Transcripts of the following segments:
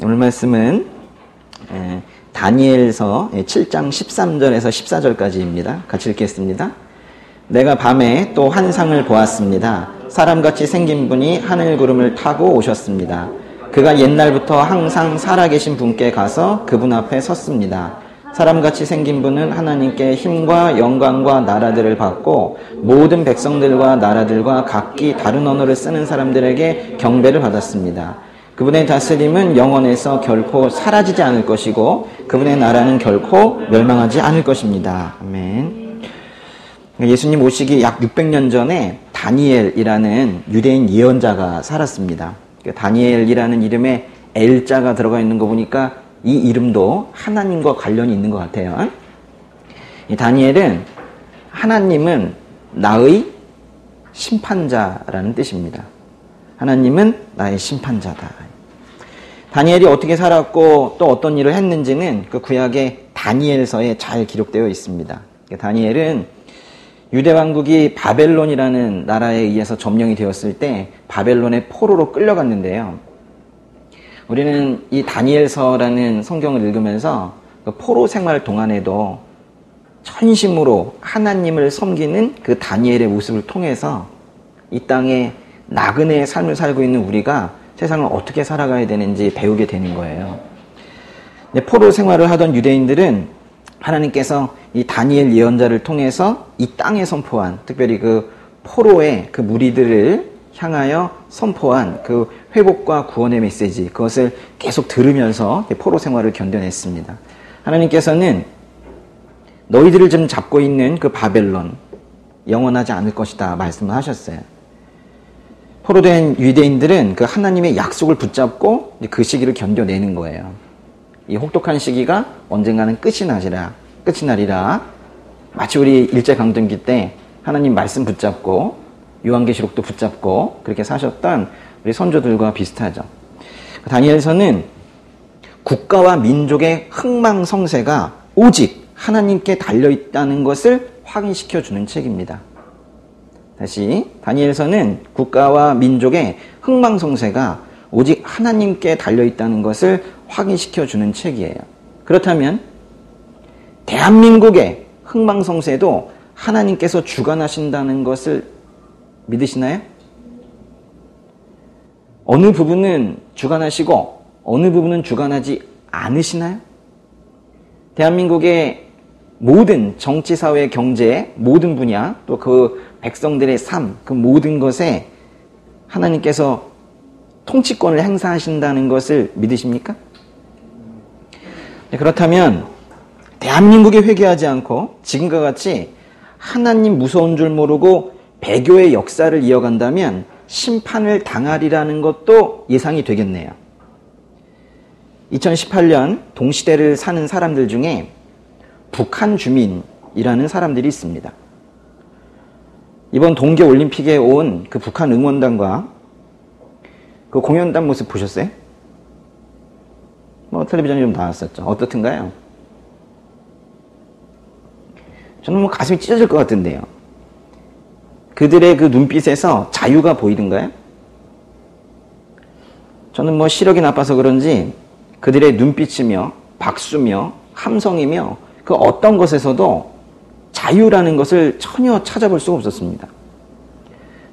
오늘 말씀은 다니엘서 7장 13절에서 14절까지입니다. 같이 읽겠습니다. 내가 밤에 또 환상을 보았습니다. 사람같이 생긴 분이 하늘 구름을 타고 오셨습니다. 그가 옛날부터 항상 살아계신 분께 가서 그분 앞에 섰습니다. 사람같이 생긴 분은 하나님께 힘과 영광과 나라들을 받고 모든 백성들과 나라들과 각기 다른 언어를 쓰는 사람들에게 경배를 받았습니다. 그분의 다스림은 영원해서 결코 사라지지 않을 것이고 그분의 나라는 결코 멸망하지 않을 것입니다. 아멘. 예수님 오시기 약 600년 전에 다니엘이라는 유대인 예언자가 살았습니다. 다니엘이라는 이름에 L자가 들어가 있는 거 보니까 이 이름도 하나님과 관련이 있는 것 같아요. 이 다니엘은 하나님은 나의 심판자라는 뜻입니다. 하나님은 나의 심판자다. 다니엘이 어떻게 살았고 또 어떤 일을 했는지는 그 구약의 다니엘서에 잘 기록되어 있습니다. 다니엘은 유대 왕국이 바벨론이라는 나라에 의해서 점령이 되었을 때 바벨론의 포로로 끌려갔는데요. 우리는 이 다니엘서라는 성경을 읽으면서 그 포로 생활 동안에도 전심으로 하나님을 섬기는 그 다니엘의 모습을 통해서 이 땅에 나그네의 삶을 살고 있는 우리가 세상을 어떻게 살아가야 되는지 배우게 되는 거예요. 포로 생활을 하던 유대인들은 하나님께서 이 다니엘 예언자를 통해서 이 땅에 선포한, 특별히 그 포로의 그 무리들을 향하여 선포한 그 회복과 구원의 메시지, 그것을 계속 들으면서 포로 생활을 견뎌냈습니다. 하나님께서는 너희들을 지금 잡고 있는 그 바벨론 영원하지 않을 것이다 말씀을 하셨어요. 포로된 유대인들은 그 하나님의 약속을 붙잡고 그 시기를 견뎌내는 거예요. 이 혹독한 시기가 언젠가는 끝이 나리라. 마치 우리 일제강점기 때 하나님 말씀 붙잡고 요한계시록도 붙잡고 그렇게 사셨던 우리 선조들과 비슷하죠. 다니엘서는 국가와 민족의 흥망성쇠가 오직 하나님께 달려있다는 것을 확인시켜주는 책입니다. 다시, 다니엘서는 국가와 민족의 흥망성쇠가 오직 하나님께 달려있다는 것을 확인시켜주는 책이에요. 그렇다면 대한민국의 흥망성쇠도 하나님께서 주관하신다는 것을 믿으시나요? 어느 부분은 주관하시고 어느 부분은 주관하지 않으시나요? 대한민국의 모든 정치, 사회, 경제, 모든 분야, 또 그 백성들의 삶, 그 모든 것에 하나님께서 통치권을 행사하신다는 것을 믿으십니까? 그렇다면 대한민국이 회개하지 않고 지금과 같이 하나님 무서운 줄 모르고 배교의 역사를 이어간다면 심판을 당하리라는 것도 예상이 되겠네요. 2018년 동시대를 사는 사람들 중에 북한 주민이라는 사람들이 있습니다. 이번 동계올림픽에 온 그 북한 응원단과 그 공연단 모습 보셨어요? 텔레비전에 좀 나왔었죠. 어떻든가요? 저는 가슴이 찢어질 것 같은데요. 그들의 그 눈빛에서 자유가 보이던가요? 저는 시력이 나빠서 그런지 그들의 눈빛이며 박수며 함성이며 그 어떤 것에서도 자유라는 것을 전혀 찾아볼 수가 없었습니다.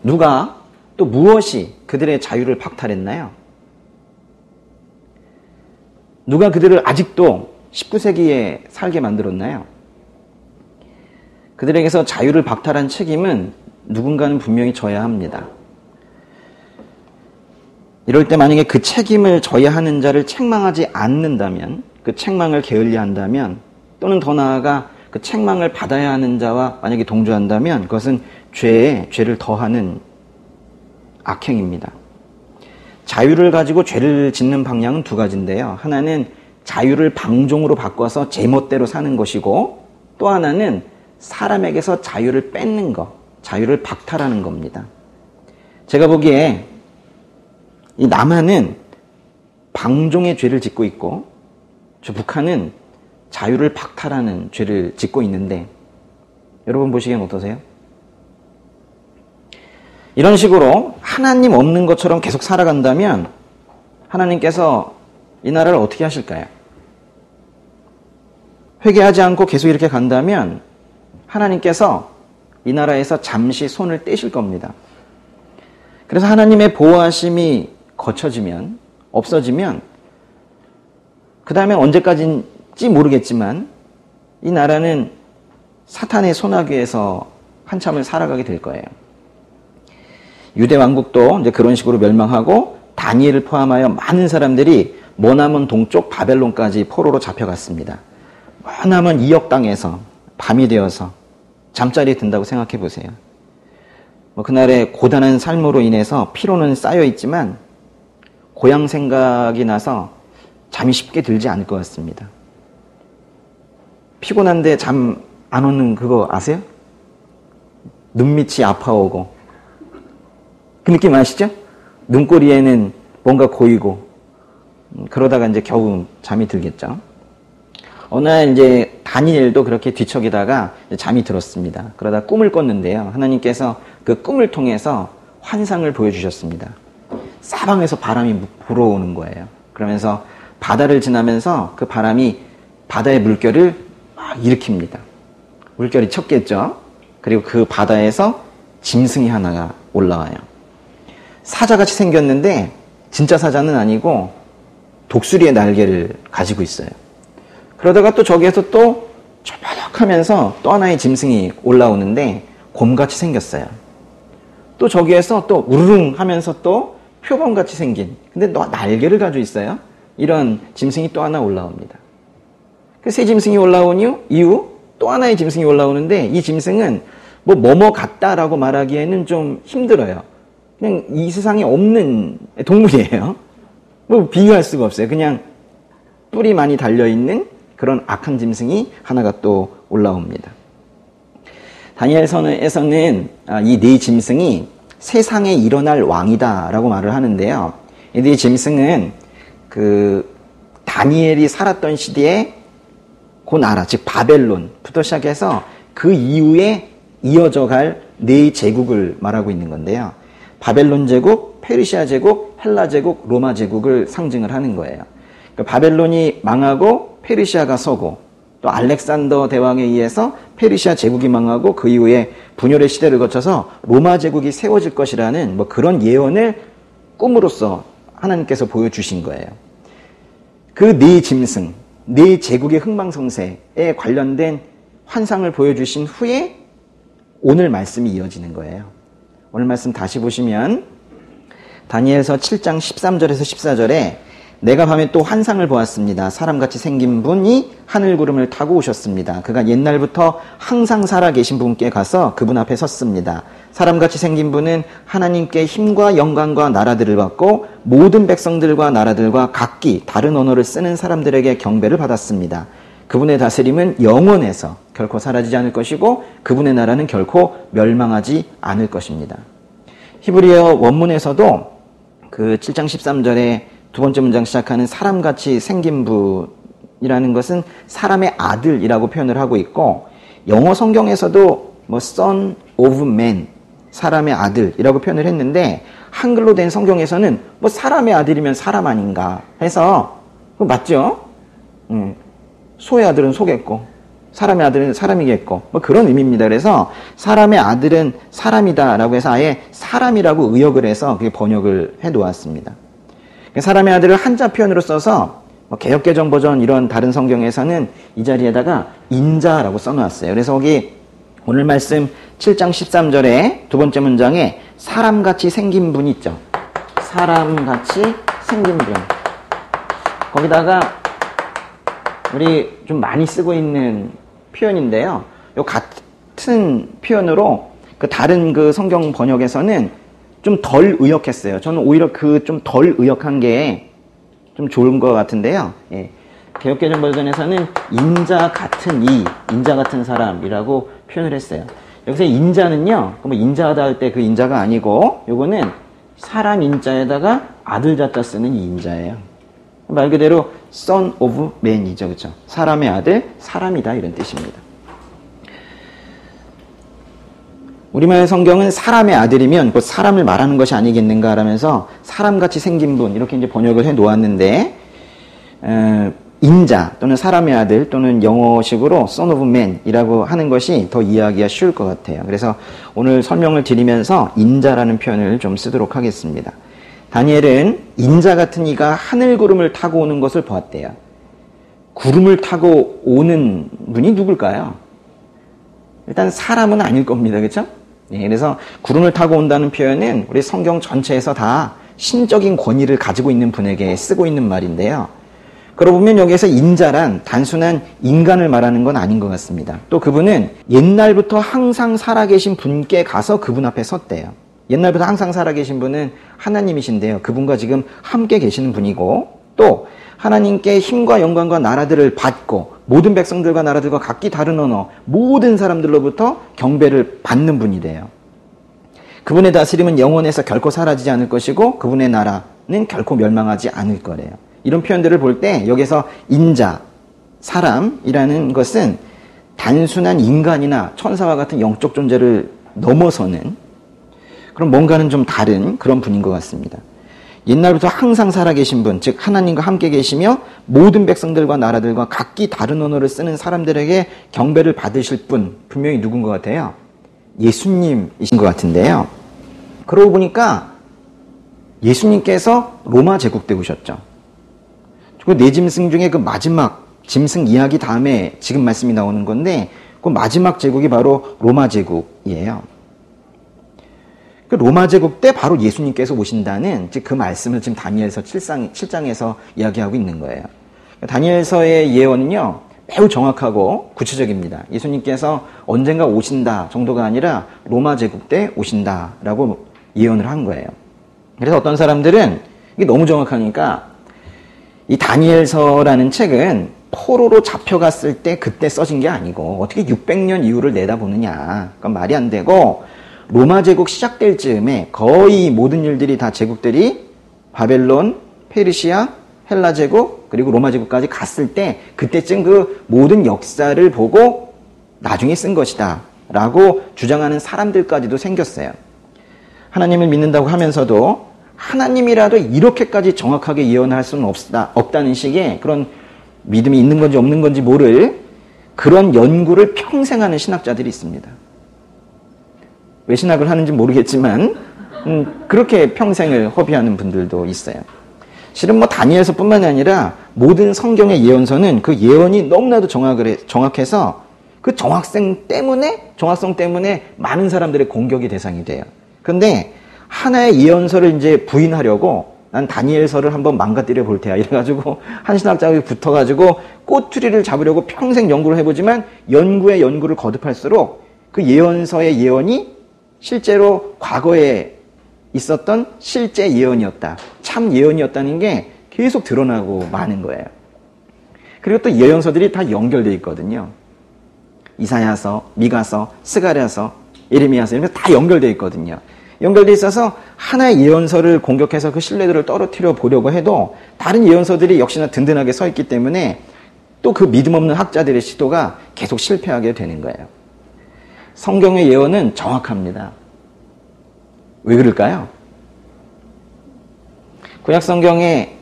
누가 또 무엇이 그들의 자유를 박탈했나요? 누가 그들을 아직도 19세기에 살게 만들었나요? 그들에게서 자유를 박탈한 책임은 누군가는 분명히 져야 합니다. 이럴 때 만약에 그 책임을 져야 하는 자를 책망하지 않는다면, 그 책망을 게을리한다면, 또는 더 나아가 그 책망을 받아야 하는 자와 만약에 동조한다면 그것은 죄를 더하는 악행입니다. 자유를 가지고 죄를 짓는 방향은 두 가지인데요. 하나는 자유를 방종으로 바꿔서 제멋대로 사는 것이고, 또 하나는 사람에게서 자유를 뺏는 것, 자유를 박탈하는 겁니다. 제가 보기에 이 남한은 방종의 죄를 짓고 있고 저 북한은 자유를 박탈하는 죄를 짓고 있는데 여러분 보시기엔 어떠세요? 이런 식으로 하나님 없는 것처럼 계속 살아간다면 하나님께서 이 나라를 어떻게 하실까요? 회개하지 않고 계속 이렇게 간다면 하나님께서 이 나라에서 잠시 손을 떼실 겁니다. 그래서 하나님의 보호하심이 거쳐지면, 없어지면 그 다음에 언제까지인지 모르겠지만 이 나라는 사탄의 손아귀에서 한참을 살아가게 될 거예요. 유대 왕국도 이제 그런 식으로 멸망하고 다니엘을 포함하여 많은 사람들이 머나먼 동쪽 바벨론까지 포로로 잡혀갔습니다. 머나먼 이역 땅에서 밤이 되어서 잠자리에 든다고 생각해 보세요. 그날의 고단한 삶으로 인해서 피로는 쌓여 있지만 고향 생각이 나서 잠이 쉽게 들지 않을 것 같습니다. 피곤한데 잠 안 오는 그거 아세요? 눈밑이 아파오고 그 느낌 아시죠? 눈꼬리에는 뭔가 고이고 그러다가 이제 겨우 잠이 들겠죠. 어느 날 이제 다니엘도 그렇게 뒤척이다가 잠이 들었습니다. 그러다 꿈을 꿨는데요. 하나님께서 그 꿈을 통해서 환상을 보여주셨습니다. 사방에서 바람이 불어오는 거예요. 그러면서 바다를 지나면서 그 바람이 바다의 물결을 막 일으킵니다. 물결이 쳤겠죠. 그리고 그 바다에서 짐승이 하나가 올라와요. 사자같이 생겼는데 진짜 사자는 아니고 독수리의 날개를 가지고 있어요. 그러다가 또 저기에서 또 쩌바닥하면서 또 하나의 짐승이 올라오는데 곰같이 생겼어요. 또 저기에서 또 우르릉 하면서 또 표범같이 생긴, 근데 날개를 가지고 있어요. 이런 짐승이 또 하나 올라옵니다. 그 세 짐승이 올라온 이후 또 하나의 짐승이 올라오는데 이 짐승은 뭐뭐 같다라고 말하기에는 좀 힘들어요. 그냥 이 세상에 없는 동물이에요. 뭐 비교할 수가 없어요. 그냥 뿔이 많이 달려있는 그런 악한 짐승이 하나가 또 올라옵니다. 다니엘서에서는 이 네 짐승이 세상에 일어날 왕이다라고 말을 하는데요. 이 네 짐승은 그 다니엘이 살았던 시대에 그 나라, 즉 바벨론부터 시작해서 그 이후에 이어져 갈 네 제국을 말하고 있는 건데요. 바벨론 제국, 페르시아 제국, 헬라 제국, 로마 제국을 상징을 하는 거예요. 그러니까 바벨론이 망하고 페르시아가 서고 또 알렉산더 대왕에 의해서 페르시아 제국이 망하고 그 이후에 분열의 시대를 거쳐서 로마 제국이 세워질 것이라는 뭐 그런 예언을 꿈으로써 하나님께서 보여주신 거예요. 그 네 짐승, 네 제국의 흥망성쇠에 관련된 환상을 보여주신 후에 오늘 말씀이 이어지는 거예요. 오늘 말씀 다시 보시면 다니엘서 7장 13절에서 14절에 내가 밤에 또 환상을 보았습니다. 사람같이 생긴 분이 하늘구름을 타고 오셨습니다. 그가 옛날부터 항상 살아계신 분께 가서 그분 앞에 섰습니다. 사람같이 생긴 분은 하나님께 힘과 영광과 나라들을 받고 모든 백성들과 나라들과 각기 다른 언어를 쓰는 사람들에게 경배를 받았습니다. 그분의 다스림은 영원해서 결코 사라지지 않을 것이고 그분의 나라는 결코 멸망하지 않을 것입니다. 히브리어 원문에서도 그 7장 13절에 두 번째 문장 시작하는 사람같이 생긴 분이라는 것은 사람의 아들이라고 표현을 하고 있고 영어 성경에서도 뭐 son of man, 사람의 아들이라고 표현을 했는데 한글로 된 성경에서는 뭐 사람의 아들이면 사람 아닌가 해서 그거 맞죠? 소의 아들은 소겠고 사람의 아들은 사람이겠고 뭐 그런 의미입니다. 그래서 사람의 아들은 사람이다라고 해서 아예 사람이라고 의역을 해서 그게 번역을 해놓았습니다. 사람의 아들을 한자 표현으로 써서 개역개정 버전 이런 다른 성경에서는 이 자리에다가 인자라고 써놓았어요. 그래서 거기 오늘 말씀 7장 13절에 두 번째 문장에 사람같이 생긴 분 있죠. 사람같이 생긴 분. 거기다가 우리 좀 많이 쓰고 있는 표현인데요. 요 같은 표현으로 그 다른 그 성경 번역에서는 좀 덜 의역했어요. 저는 오히려 그 좀 덜 의역한 게 좀 좋은 것 같은데요. 예. 개역개정 버전에서는 인자 같은 인자 같은 사람이라고 표현을 했어요. 여기서 인자는요, 뭐 인자하다 할 때 그 인자가 아니고, 요거는 사람 인자에다가 아들 자자 쓰는 이 인자예요. 말 그대로 son of man이죠, 그렇죠? 사람의 아들, 사람이다 이런 뜻입니다. 우리말 성경은 사람의 아들이면 곧 사람을 말하는 것이 아니겠는가 라면서 사람같이 생긴 분 이렇게 이제 번역을 해 놓았는데 인자 또는 사람의 아들 또는 영어식으로 son of man이라고 하는 것이 더 이해하기가 쉬울 것 같아요. 그래서 오늘 설명을 드리면서 인자라는 표현을 좀 쓰도록 하겠습니다. 다니엘은 인자 같은 이가 하늘 구름을 타고 오는 것을 보았대요. 구름을 타고 오는 분이 누굴까요? 일단 사람은 아닐 겁니다. 그렇죠? 네, 그래서 구름을 타고 온다는 표현은 우리 성경 전체에서 다 신적인 권위를 가지고 있는 분에게 쓰고 있는 말인데요. 그러고 보면 여기에서 인자란 단순한 인간을 말하는 건 아닌 것 같습니다. 또 그분은 옛날부터 항상 살아계신 분께 가서 그분 앞에 섰대요. 옛날부터 항상 살아계신 분은 하나님이신데요. 그분과 지금 함께 계시는 분이고 또 하나님께 힘과 영광과 나라들을 받고 모든 백성들과 나라들과 각기 다른 언어 모든 사람들로부터 경배를 받는 분이 돼요. 그분의 다스림은 영원해서 결코 사라지지 않을 것이고 그분의 나라는 결코 멸망하지 않을 거래요. 이런 표현들을 볼 때 여기서 인자, 사람이라는 것은 단순한 인간이나 천사와 같은 영적 존재를 넘어서는 그럼 뭔가는 좀 다른 그런 분인 것 같습니다. 옛날부터 항상 살아계신 분, 즉 하나님과 함께 계시며 모든 백성들과 나라들과 각기 다른 언어를 쓰는 사람들에게 경배를 받으실 분, 분명히 누군 것 같아요? 예수님이신 것 같은데요. 그러고 보니까 예수님께서 로마 제국 때 오셨죠. 그 네 짐승 중에 그 마지막 짐승 이야기 다음에 지금 말씀이 나오는 건데 그 마지막 제국이 바로 로마 제국이에요. 그 로마 제국 때 바로 예수님께서 오신다는 즉 그 말씀을 지금 다니엘서 7장에서 이야기하고 있는 거예요. 다니엘서의 예언은요 매우 정확하고 구체적입니다. 예수님께서 언젠가 오신다 정도가 아니라 로마 제국 때 오신다라고 예언을 한 거예요. 그래서 어떤 사람들은 이게 너무 정확하니까 이 다니엘서라는 책은 포로로 잡혀갔을 때 그때 써진 게 아니고 어떻게 600년 이후를 내다보느냐. 그건 말이 안 되고 로마 제국 시작될 즈음에 거의 모든 일들이 다 제국들이 바벨론, 페르시아, 헬라 제국 그리고 로마 제국까지 갔을 때 그때쯤 그 모든 역사를 보고 나중에 쓴 것이다 라고 주장하는 사람들까지도 생겼어요. 하나님을 믿는다고 하면서도 하나님이라도 이렇게까지 정확하게 예언할 수는 없다는 식의 그런 믿음이 있는 건지 없는 건지 모를 그런 연구를 평생 하는 신학자들이 있습니다. 왜 신학을 하는지 모르겠지만 그렇게 평생을 허비하는 분들도 있어요. 실은 뭐 다니엘서뿐만 아니라 모든 성경의 예언서는 그 예언이 너무나도 정확해서 그 정확성 때문에 많은 사람들의 공격의 대상이 돼요. 그런데 하나의 예언서를 이제 부인하려고 난 다니엘서를 한번 망가뜨려 볼 테야 이래가지고 한 신학자가 붙어가지고 꼬투리를 잡으려고 평생 연구를 해보지만 연구에 연구를 거듭할수록 그 예언서의 예언이 실제로 과거에 있었던 실제 예언이었다. 참 예언이었다는 게 계속 드러나고 마는 거예요. 그리고 또 예언서들이 다 연결되어 있거든요. 이사야서, 미가서, 스가랴서, 예레미야서 이런 거 다 연결되어 있거든요. 연결되어 있어서 하나의 예언서를 공격해서 그 신뢰도를 떨어뜨려 보려고 해도 다른 예언서들이 역시나 든든하게 서 있기 때문에 또 그 믿음 없는 학자들의 시도가 계속 실패하게 되는 거예요. 성경의 예언은 정확합니다. 왜 그럴까요? 구약 성경에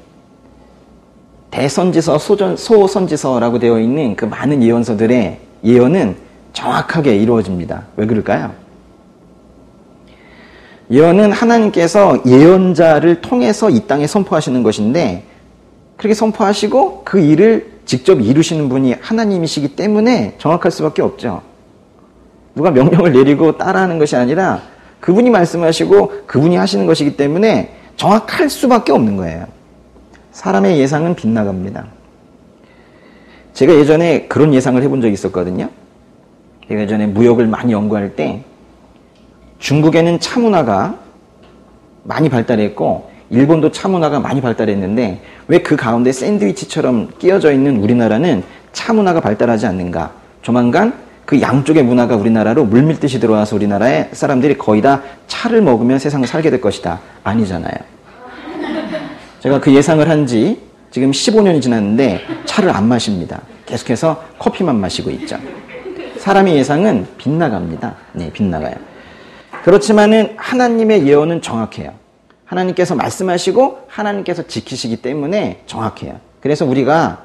대선지서, 소선지서라고 되어 있는 그 많은 예언서들의 예언은 정확하게 이루어집니다. 왜 그럴까요? 예언은 하나님께서 예언자를 통해서 이 땅에 선포하시는 것인데 그렇게 선포하시고 그 일을 직접 이루시는 분이 하나님이시기 때문에 정확할 수밖에 없죠. 누가 명령을 내리고 따라하는 것이 아니라 그분이 말씀하시고 그분이 하시는 것이기 때문에 정확할 수밖에 없는 거예요. 사람의 예상은 빗나갑니다. 제가 예전에 그런 예상을 해본 적이 있었거든요. 제가 예전에 무역을 많이 연구할 때 중국에는 차 문화가 많이 발달했고 일본도 차 문화가 많이 발달했는데 왜 그 가운데 샌드위치처럼 끼어져 있는 우리나라는 차 문화가 발달하지 않는가? 조만간 그 양쪽의 문화가 우리나라로 물밀듯이 들어와서 우리나라의 사람들이 거의 다 차를 먹으면 세상을 살게 될 것이다. 아니잖아요. 제가 그 예상을 한 지 지금 15년이 지났는데 차를 안 마십니다. 계속해서 커피만 마시고 있죠. 사람의 예상은 빗나갑니다. 네, 빗나가요. 그렇지만은 하나님의 예언은 정확해요. 하나님께서 말씀하시고 하나님께서 지키시기 때문에 정확해요. 그래서 우리가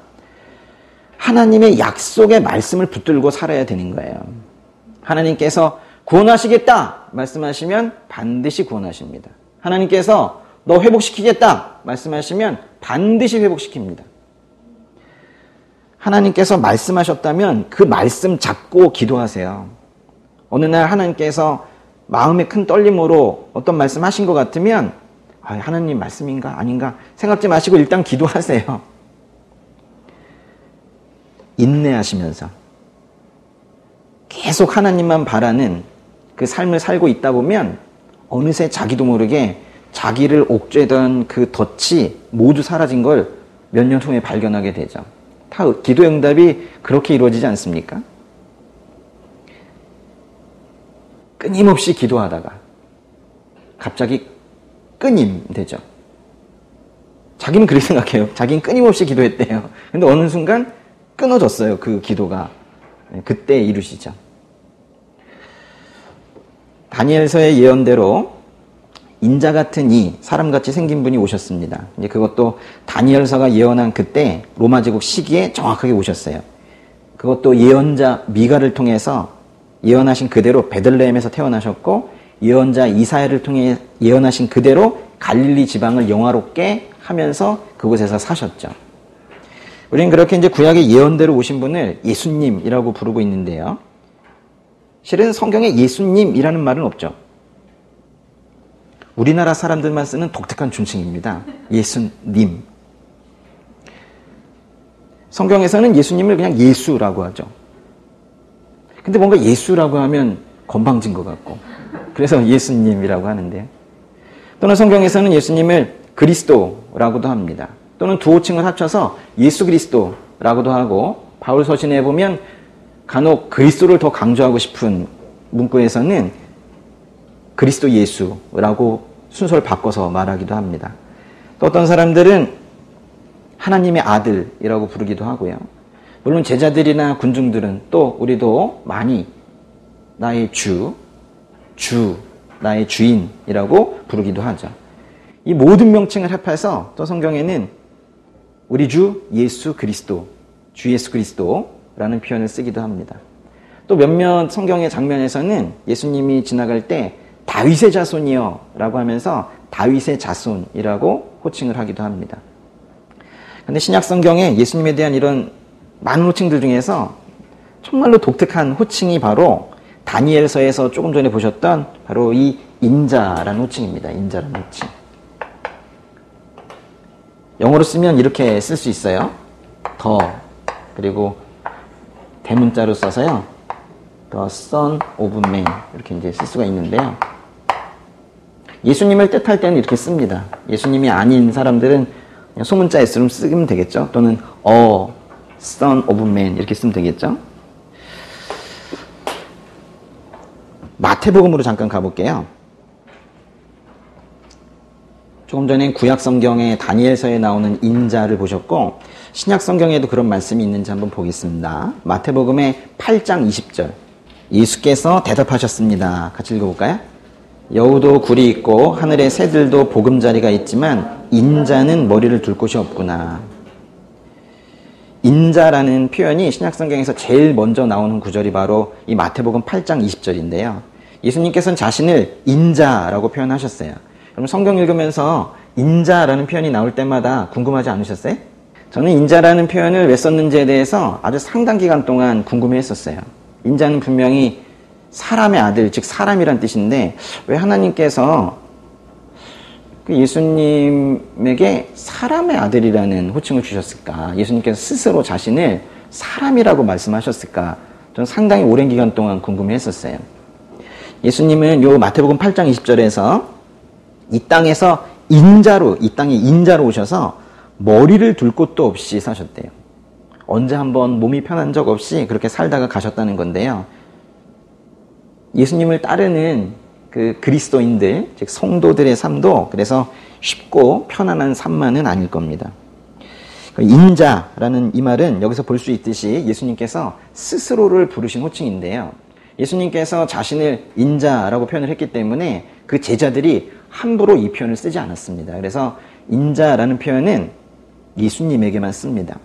하나님의 약속의 말씀을 붙들고 살아야 되는 거예요. 하나님께서 구원하시겠다 말씀하시면 반드시 구원하십니다. 하나님께서 너 회복시키겠다 말씀하시면 반드시 회복시킵니다. 하나님께서 말씀하셨다면 그 말씀 잡고 기도하세요. 어느 날 하나님께서 마음에 큰 떨림으로 어떤 말씀 하신 것 같으면 하나님 말씀인가 아닌가 생각지 마시고 일단 기도하세요. 인내하시면서 계속 하나님만 바라는 그 삶을 살고 있다 보면 어느새 자기도 모르게 자기를 옥죄던 그 덫이 모두 사라진 걸 몇 년 후에 발견하게 되죠. 다 기도의 응답이 그렇게 이루어지지 않습니까? 끊임없이 기도하다가 갑자기 끊임 되죠. 자기는 그렇게 생각해요. 자기는 끊임없이 기도했대요. 근데 어느 순간 끊어졌어요. 그 기도가. 그때 이루시죠. 다니엘서의 예언대로 인자 같은 이 사람같이 생긴 분이 오셨습니다. 이제 그것도 다니엘서가 예언한 그때 로마 제국 시기에 정확하게 오셨어요. 그것도 예언자 미가를 통해서 예언하신 그대로 베들레헴에서 태어나셨고 예언자 이사야를 통해 예언하신 그대로 갈릴리 지방을 영화롭게 하면서 그곳에서 사셨죠. 우리는 그렇게 이제 구약의 예언대로 오신 분을 예수님이라고 부르고 있는데요. 실은 성경에 예수님이라는 말은 없죠. 우리나라 사람들만 쓰는 독특한 존칭입니다. 예수님. 성경에서는 예수님을 그냥 예수라고 하죠. 근데 뭔가 예수라고 하면 건방진 것 같고 그래서 예수님이라고 하는데요. 또는 성경에서는 예수님을 그리스도라고도 합니다. 또는 두 호칭을 합쳐서 예수 그리스도라고도 하고 바울 서신에 보면 간혹 그리스도를 더 강조하고 싶은 문구에서는 그리스도 예수라고 순서를 바꿔서 말하기도 합니다. 또 어떤 사람들은 하나님의 아들이라고 부르기도 하고요. 물론 제자들이나 군중들은 또 우리도 많이 나의 주, 나의 주인이라고 부르기도 하죠. 이 모든 명칭을 합해서 또 성경에는 우리 주 예수 그리스도, 주 예수 그리스도라는 표현을 쓰기도 합니다. 또 몇몇 성경의 장면에서는 예수님이 지나갈 때 다윗의 자손이여 라고 하면서 다윗의 자손이라고 호칭을 하기도 합니다. 그런데 신약 성경에 예수님에 대한 이런 많은 호칭들 중에서 정말로 독특한 호칭이 바로 다니엘서에서 조금 전에 보셨던 바로 이 인자라는 호칭입니다. 인자라는 호칭. 영어로 쓰면 이렇게 쓸 수 있어요. 더 그리고 대문자로 써서요. The Son of Man 이렇게 이제 쓸 수가 있는데요. 예수님을 뜻할 때는 이렇게 씁니다. 예수님이 아닌 사람들은 그냥 소문자 S로 쓰면 되겠죠. 또는 Son of Man 이렇게 쓰면 되겠죠. 마태복음으로 잠깐 가볼게요. 조금 전에 구약 성경의 다니엘서에 나오는 인자를 보셨고 신약 성경에도 그런 말씀이 있는지 한번 보겠습니다. 마태복음의 8장 20절. 예수께서 대답하셨습니다. 같이 읽어볼까요? 여우도 굴이 있고 하늘의 새들도 보금자리가 있지만 인자는 머리를 둘 곳이 없구나. 인자라는 표현이 신약 성경에서 제일 먼저 나오는 구절이 바로 이 마태복음 8장 20절인데요. 예수님께서는 자신을 인자라고 표현하셨어요. 그럼 성경 읽으면서 인자라는 표현이 나올 때마다 궁금하지 않으셨어요? 저는 인자라는 표현을 왜 썼는지에 대해서 아주 상당 기간 동안 궁금해했었어요. 인자는 분명히 사람의 아들, 즉 사람이란 뜻인데 왜 하나님께서 그 예수님에게 사람의 아들이라는 호칭을 주셨을까? 예수님께서 스스로 자신을 사람이라고 말씀하셨을까? 저는 상당히 오랜 기간 동안 궁금해했었어요. 예수님은 요 마태복음 8장 20절에서 이 땅에서 이 땅에 인자로 오셔서 머리를 둘 곳도 없이 사셨대요. 언제 한번 몸이 편한 적 없이 그렇게 살다가 가셨다는 건데요. 예수님을 따르는 그 그리스도인들, 즉 성도들의 삶도 그래서 쉽고 편안한 삶만은 아닐 겁니다. 인자라는 이 말은 여기서 볼 수 있듯이 예수님께서 스스로를 부르신 호칭인데요. 예수님께서 자신을 인자라고 표현을 했기 때문에 그 제자들이 함부로 이 표현을 쓰지 않았습니다. 그래서 인자라는 표현은 예수님에게만 씁니다.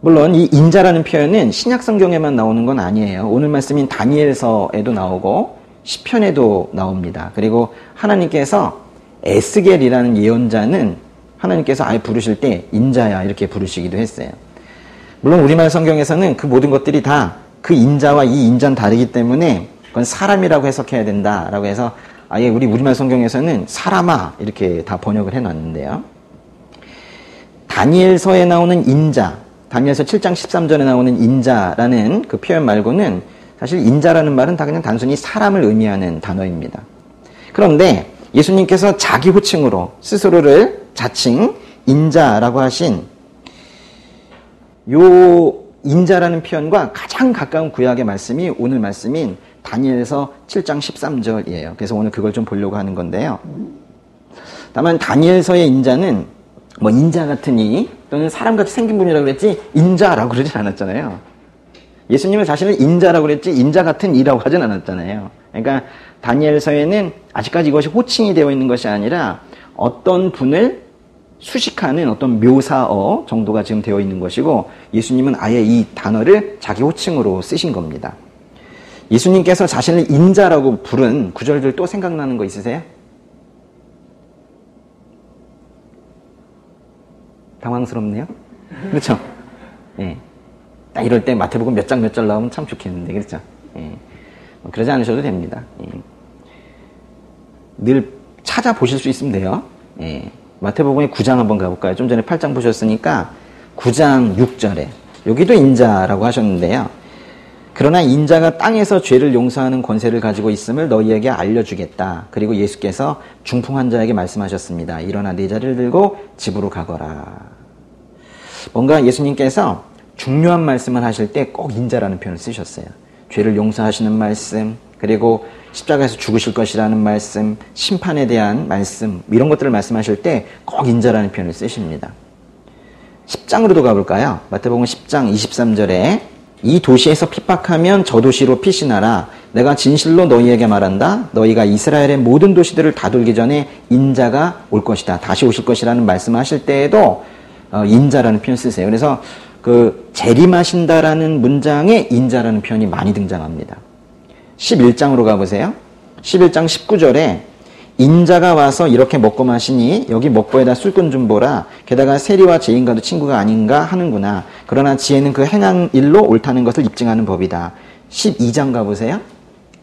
물론 이 인자라는 표현은 신약 성경에만 나오는 건 아니에요. 오늘 말씀인 다니엘서에도 나오고 시편에도 나옵니다. 그리고 하나님께서 에스겔이라는 예언자는 하나님께서 아예 부르실 때 인자야 이렇게 부르시기도 했어요. 물론 우리말 성경에서는 그 모든 것들이 다 그 인자와 이 인자는 다르기 때문에 그건 사람이라고 해석해야 된다라고 해서 아예 우리 우리말 성경에서는 사람아 이렇게 다 번역을 해놨는데요. 다니엘서에 나오는 인자, 다니엘서 7장 13절에 나오는 인자라는 그 표현 말고는 사실 인자라는 말은 다 그냥 단순히 사람을 의미하는 단어입니다. 그런데 예수님께서 자기 호칭으로 스스로를 자칭 인자라고 하신 요 인자라는 표현과 가장 가까운 구약의 말씀이 오늘 말씀인 다니엘서 7장 13절이에요. 그래서 오늘 그걸 좀 보려고 하는 건데요. 다만 다니엘서의 인자는 뭐 인자 같으니 또는 사람같이 생긴 분이라고 그랬지 인자라고 그러진 않았잖아요. 예수님은 자신을 인자라고 그랬지 인자 같은 이라고 하진 않았잖아요. 그러니까 다니엘서에는 아직까지 이것이 호칭이 되어 있는 것이 아니라 어떤 분을 수식하는 어떤 묘사어 정도가 지금 되어 있는 것이고 예수님은 아예 이 단어를 자기 호칭으로 쓰신 겁니다. 예수님께서 자신을 인자라고 부른 구절들 또 생각나는 거 있으세요? 당황스럽네요? 그렇죠? 예. 딱 이럴 때 마태복음 몇 장 몇 절 나오면 참 좋겠는데, 그렇죠? 예. 그러지 않으셔도 됩니다. 예. 늘 찾아보실 수 있으면 돼요. 예. 마태복음의 9장 한번 가볼까요? 좀 전에 8장 보셨으니까 9장 6절에 여기도 인자라고 하셨는데요. 그러나 인자가 땅에서 죄를 용서하는 권세를 가지고 있음을 너희에게 알려주겠다. 그리고 예수께서 중풍 환자에게 말씀하셨습니다. 일어나 네 자리를 들고 집으로 가거라. 뭔가 예수님께서 중요한 말씀을 하실 때 꼭 인자라는 표현을 쓰셨어요. 죄를 용서하시는 말씀, 그리고 십자가에서 죽으실 것이라는 말씀, 심판에 대한 말씀, 이런 것들을 말씀하실 때 꼭 인자라는 표현을 쓰십니다. 10장으로도 가볼까요? 마태복음 10장 23절에 이 도시에서 핍박하면 저 도시로 피신하라. 내가 진실로 너희에게 말한다. 너희가 이스라엘의 모든 도시들을 다돌기 전에 인자가 올 것이다. 다시 오실 것이라는 말씀하실 때에도 인자라는 표현 쓰세요. 그래서 그 재림하신다라는 문장에 인자라는 표현이 많이 등장합니다. 11장으로 가보세요. 11장 19절에 인자가 와서 이렇게 먹고 마시니 여기 먹보에다 술꾼 좀 보라. 게다가 세리와 죄인과도 친구가 아닌가 하는구나. 그러나 지혜는 그 행한 일로 옳다는 것을 입증하는 법이다. 12장 가보세요.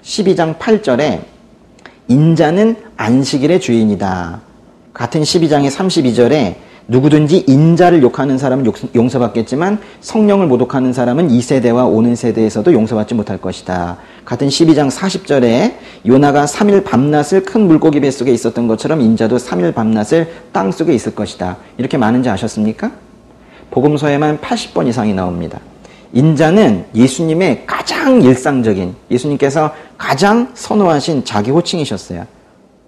12장 8절에 인자는 안식일의 주인이다. 같은 12장의 32절에 누구든지 인자를 욕하는 사람은 용서받겠지만 성령을 모독하는 사람은 이 세대와 오는 세대에서도 용서받지 못할 것이다. 같은 12장 40절에 요나가 3일 밤낮을 큰 물고기 뱃속에 있었던 것처럼 인자도 3일 밤낮을 땅속에 있을 것이다. 이렇게 많은지 아셨습니까? 복음서에만 80번 이상이 나옵니다. 인자는 예수님의 가장 일상적인, 예수님께서 가장 선호하신 자기 호칭이셨어요.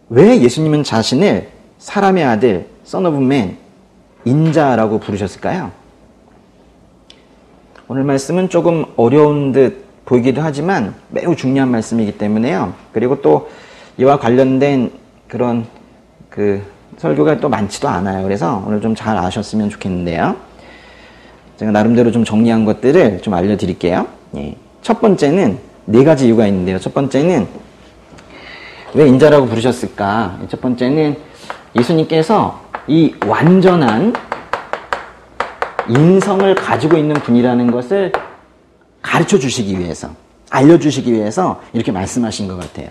왜 예수님은 자신을 사람의 아들, Son of Man, 인자라고 부르셨을까요? 오늘 말씀은 조금 어려운 듯 보이기도 하지만 매우 중요한 말씀이기 때문에요. 그리고 또 이와 관련된 그런 설교가 또 많지도 않아요. 그래서 오늘 좀 잘 아셨으면 좋겠는데요. 제가 나름대로 좀 정리한 것들을 좀 알려드릴게요. 예. 첫 번째는 4가지 이유가 있는데요. 첫 번째는 왜 인자라고 부르셨을까? 첫 번째는 예수님께서 이 완전한 인성을 가지고 있는 분이라는 것을 가르쳐 주시기 위해서, 알려주시기 위해서 이렇게 말씀하신 것 같아요.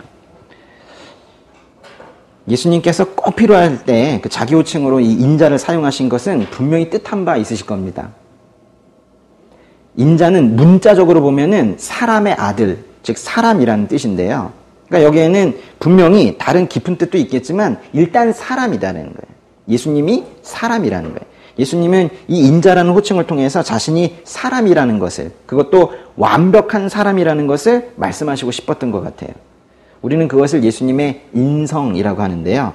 예수님께서 꼭 필요할 때 그 자기 호칭으로 이 인자를 사용하신 것은 분명히 뜻한 바 있으실 겁니다. 인자는 문자적으로 보면은 사람의 아들, 즉 사람이라는 뜻인데요. 그러니까 여기에는 분명히 다른 깊은 뜻도 있겠지만 일단 사람이라는 거예요. 예수님이 사람이라는 거예요. 예수님은 이 인자라는 호칭을 통해서 자신이 사람이라는 것을, 그것도 완벽한 사람이라는 것을 말씀하시고 싶었던 것 같아요. 우리는 그것을 예수님의 인성이라고 하는데요.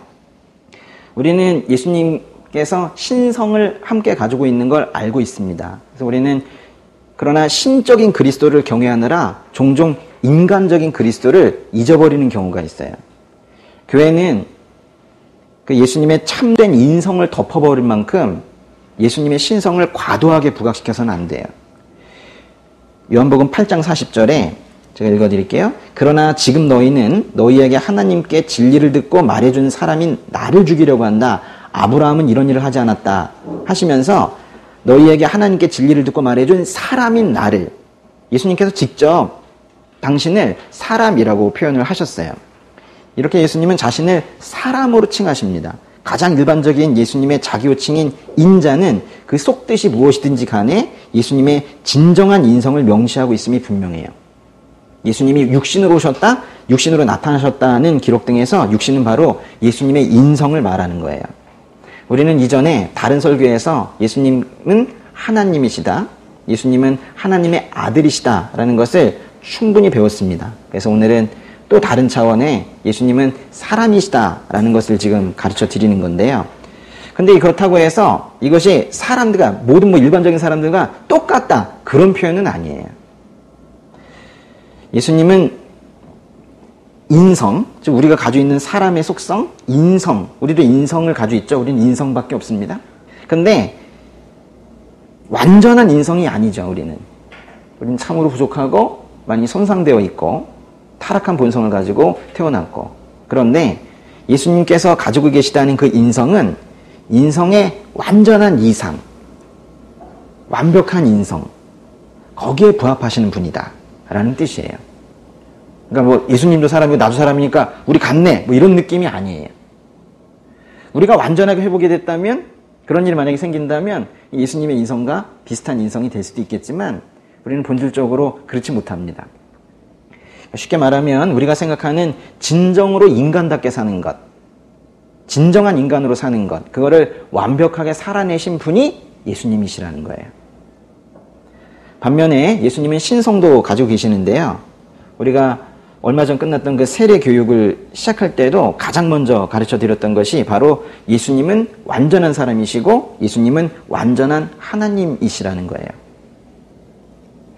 우리는 예수님께서 신성을 함께 가지고 있는 걸 알고 있습니다. 그래서 우리는 그러나 신적인 그리스도를 경외하느라 종종 인간적인 그리스도를 잊어버리는 경우가 있어요. 교회는 그 예수님의 참된 인성을 덮어버릴 만큼 예수님의 신성을 과도하게 부각시켜서는 안 돼요. 요한복음 8장 40절에 제가 읽어드릴게요. 그러나 지금 너희는 너희에게 하나님께 진리를 듣고 말해준 사람인 나를 죽이려고 한다. 아브라함은 이런 일을 하지 않았다. 하시면서 너희에게 하나님께 진리를 듣고 말해준 사람인 나를, 예수님께서 직접 당신을 사람이라고 표현을 하셨어요. 이렇게 예수님은 자신을 사람으로 칭하십니다. 가장 일반적인 예수님의 자기 호칭인 인자는 그 속뜻이 무엇이든지 간에 예수님의 진정한 인성을 명시하고 있음이 분명해요. 예수님이 육신으로 오셨다, 육신으로 나타나셨다는 기록 등에서 육신은 바로 예수님의 인성을 말하는 거예요. 우리는 이전에 다른 설교에서 예수님은 하나님이시다, 예수님은 하나님의 아들이시다라는 것을 충분히 배웠습니다. 그래서 오늘은 또 다른 차원의 예수님은 사람이시다라는 것을 지금 가르쳐 드리는 건데요. 근데 그렇다고 해서 이것이 사람들과, 모든 일반적인 사람들과 똑같다, 그런 표현은 아니에요. 예수님은 인성, 즉 우리가 가지고 있는 사람의 속성, 인성, 우리도 인성을 가지고 있죠. 우리는 인성밖에 없습니다. 근데 완전한 인성이 아니죠. 우리는 참으로 부족하고 많이 손상되어 있고 타락한 본성을 가지고 태어났고, 그런데 예수님께서 가지고 계시다는 그 인성은 인성의 완전한 이상, 완벽한 인성, 거기에 부합하시는 분이다 라는 뜻이에요. 그러니까 예수님도 사람이고 나도 사람이니까 우리 같네, 이런 느낌이 아니에요. 우리가 완전하게 회복이 됐다면, 그런 일이 만약에 생긴다면 예수님의 인성과 비슷한 인성이 될 수도 있겠지만 우리는 본질적으로 그렇지 못합니다. 쉽게 말하면 우리가 생각하는 진정으로 인간답게 사는 것, 진정한 인간으로 사는 것, 그거를 완벽하게 살아내신 분이 예수님이시라는 거예요. 반면에 예수님은 신성도 가지고 계시는데요. 우리가 얼마 전 끝났던 그 세례 교육을 시작할 때도 가장 먼저 가르쳐 드렸던 것이 바로 예수님은 완전한 사람이시고 예수님은 완전한 하나님이시라는 거예요.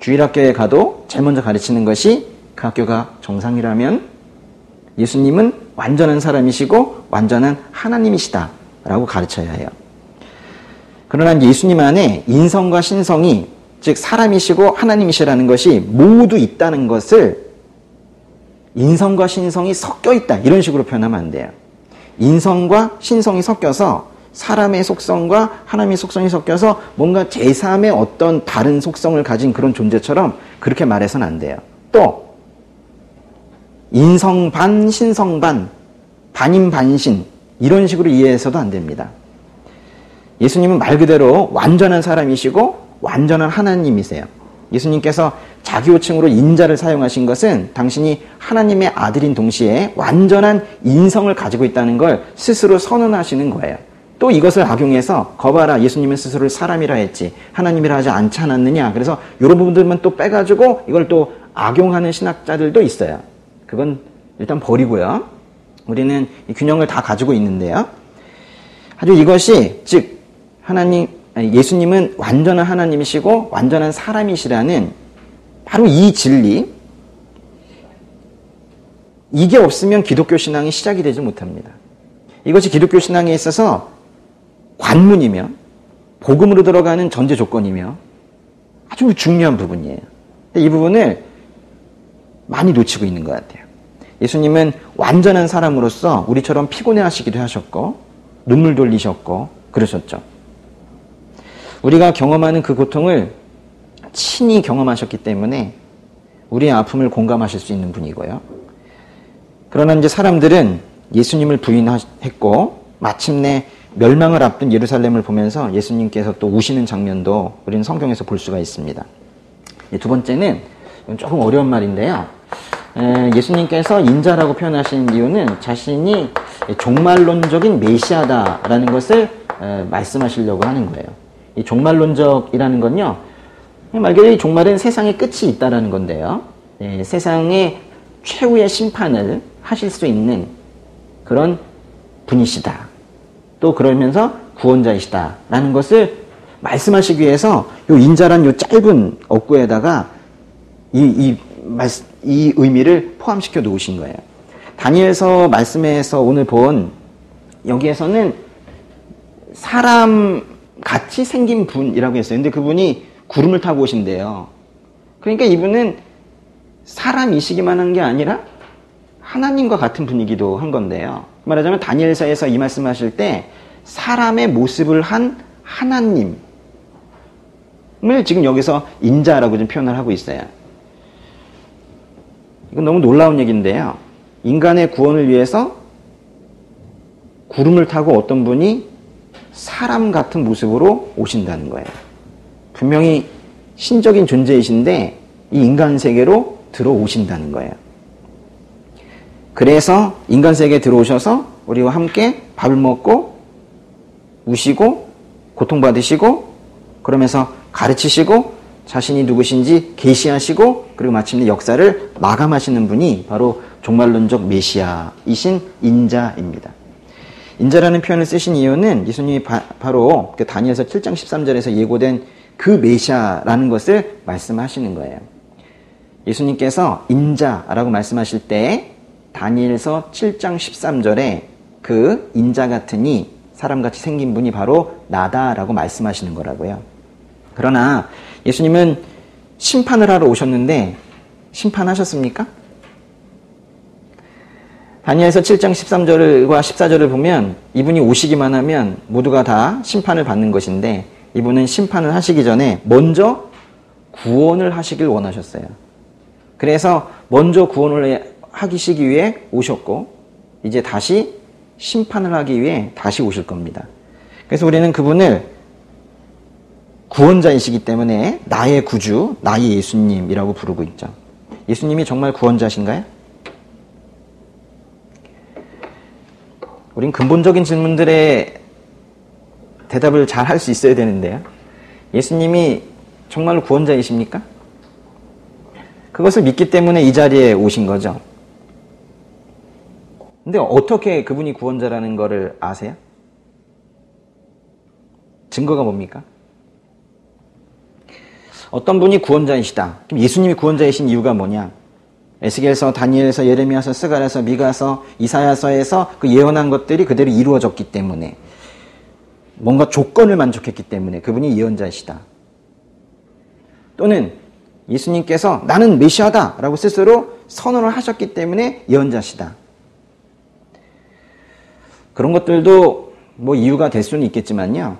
주일학교에 가도 제일 먼저 가르치는 것이 그 학교가 정상이라면 예수님은 완전한 사람이시고 완전한 하나님이시다 라고 가르쳐야 해요. 그러나 예수님 안에 인성과 신성이, 즉 사람이시고 하나님이시라는 것이 모두 있다는 것을 인성과 신성이 섞여 있다, 이런 식으로 표현하면 안 돼요. 인성과 신성이 섞여서 사람의 속성과 하나님의 속성이 섞여서 뭔가 제3의 어떤 다른 속성을 가진 그런 존재처럼 그렇게 말해서는 안 돼요. 또 인성 반, 신성 반, 반인 반신, 이런 식으로 이해해서도 안 됩니다. 예수님은 말 그대로 완전한 사람이시고 완전한 하나님이세요. 예수님께서 자기 호칭으로 인자를 사용하신 것은 당신이 하나님의 아들인 동시에 완전한 인성을 가지고 있다는 걸 스스로 선언하시는 거예요. 또 이것을 악용해서 거봐라, 예수님은 스스로를 사람이라 했지 하나님이라 하지 않지 않았느냐, 그래서 이런 부분들만 또 빼가지고 이걸 또 악용하는 신학자들도 있어요. 그건 일단 버리고요. 우리는 이 균형을 다 가지고 있는데요. 아주 이것이, 즉 예수님은 완전한 하나님이시고 완전한 사람이시라는 바로 이 진리, 이게 없으면 기독교 신앙이 시작이 되지 못합니다. 이것이 기독교 신앙에 있어서 관문이며 복음으로 들어가는 전제 조건이며 아주 중요한 부분이에요. 이 부분을 많이 놓치고 있는 것 같아요. 예수님은 완전한 사람으로서 우리처럼 피곤해 하시기도 하셨고 눈물 돌리셨고 그러셨죠. 우리가 경험하는 그 고통을 친히 경험하셨기 때문에 우리의 아픔을 공감하실 수 있는 분이고요. 그러나 이제 사람들은 예수님을 부인했고 마침내 멸망을 앞둔 예루살렘을 보면서 예수님께서 또 우시는 장면도 우리는 성경에서 볼 수가 있습니다. 두 번째는 조금 어려운 말인데요. 예수님께서 인자라고 표현하신 이유는 자신이 종말론적인 메시아다라는 것을 말씀하시려고 하는 거예요. 이 종말론적이라는 건요, 말 그대로 이 종말은 세상의 끝이 있다라는 건데요. 세상의 최후의 심판을 하실 수 있는 그런 분이시다. 또 그러면서 구원자이시다라는 것을 말씀하시기 위해서 요 인자란 요 짧은 어구에다가 이 의미를 포함시켜 놓으신 거예요. 다니엘서 말씀에서 오늘 본 여기에서는 사람 같이 생긴 분이라고 했어요. 근데 그분이 구름을 타고 오신대요. 그러니까 이분은 사람이시기만 한 게 아니라 하나님과 같은 분이기도 한 건데요. 말하자면 다니엘서에서 이 말씀하실 때 사람의 모습을 한 하나님을 지금 여기서 인자라고 좀 표현을 하고 있어요. 이건 너무 놀라운 얘기인데요. 인간의 구원을 위해서 구름을 타고 어떤 분이 사람 같은 모습으로 오신다는 거예요. 분명히 신적인 존재이신데 이 인간 세계로 들어오신다는 거예요. 그래서 인간 세계에 들어오셔서 우리와 함께 밥을 먹고 우시고 고통받으시고 그러면서 가르치시고 자신이 누구신지 계시하시고 그리고 마침내 역사를 마감하시는 분이 바로 종말론적 메시아이신 인자입니다. 인자라는 표현을 쓰신 이유는 예수님이 바로 다니엘서 7장 13절에서 예고된 그 메시아라는 것을 말씀하시는 거예요. 예수님께서 인자라고 말씀하실 때 다니엘서 7장 13절에 그 인자 같으니 사람같이 생긴 분이 바로 나다라고 말씀하시는 거라고요. 그러나 예수님은 심판을 하러 오셨는데 심판하셨습니까? 다니엘서 7장 13절과 14절을 보면 이분이 오시기만 하면 모두가 다 심판을 받는 것인데 이분은 심판을 하시기 전에 먼저 구원을 하시길 원하셨어요. 그래서 먼저 구원을 하시기 위해 오셨고 이제 다시 심판을 하기 위해 다시 오실 겁니다. 그래서 우리는 그분을 구원자이시기 때문에 나의 구주, 나의 예수님이라고 부르고 있죠. 예수님이 정말 구원자신가요? 우린 근본적인 질문들의 대답을 잘 할 수 있어야 되는데요. 예수님이 정말로 구원자이십니까? 그것을 믿기 때문에 이 자리에 오신 거죠. 근데 어떻게 그분이 구원자라는 거를 아세요? 증거가 뭡니까? 어떤 분이 구원자이시다. 그럼 예수님이 구원자이신 이유가 뭐냐? 에스겔서, 다니엘서, 예레미야서, 스가랴서, 미가서, 이사야서에서 그 예언한 것들이 그대로 이루어졌기 때문에 뭔가 조건을 만족했기 때문에 그분이 예언자이시다. 또는 예수님께서 나는 메시아다 라고 스스로 선언을 하셨기 때문에 예언자시다. 그런 것들도 뭐 이유가 될 수는 있겠지만요.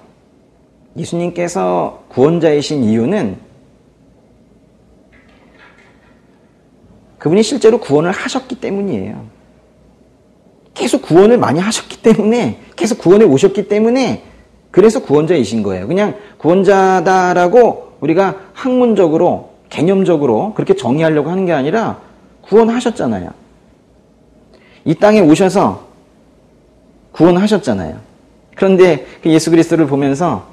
예수님께서 구원자이신 이유는 그분이 실제로 구원을 하셨기 때문이에요. 계속 구원을 많이 하셨기 때문에, 계속 구원에 오셨기 때문에 그래서 구원자이신 거예요. 그냥 구원자다라고 우리가 학문적으로, 개념적으로 그렇게 정의하려고 하는 게 아니라 구원하셨잖아요. 이 땅에 오셔서 구원하셨잖아요. 그런데 그 예수 그리스도를 보면서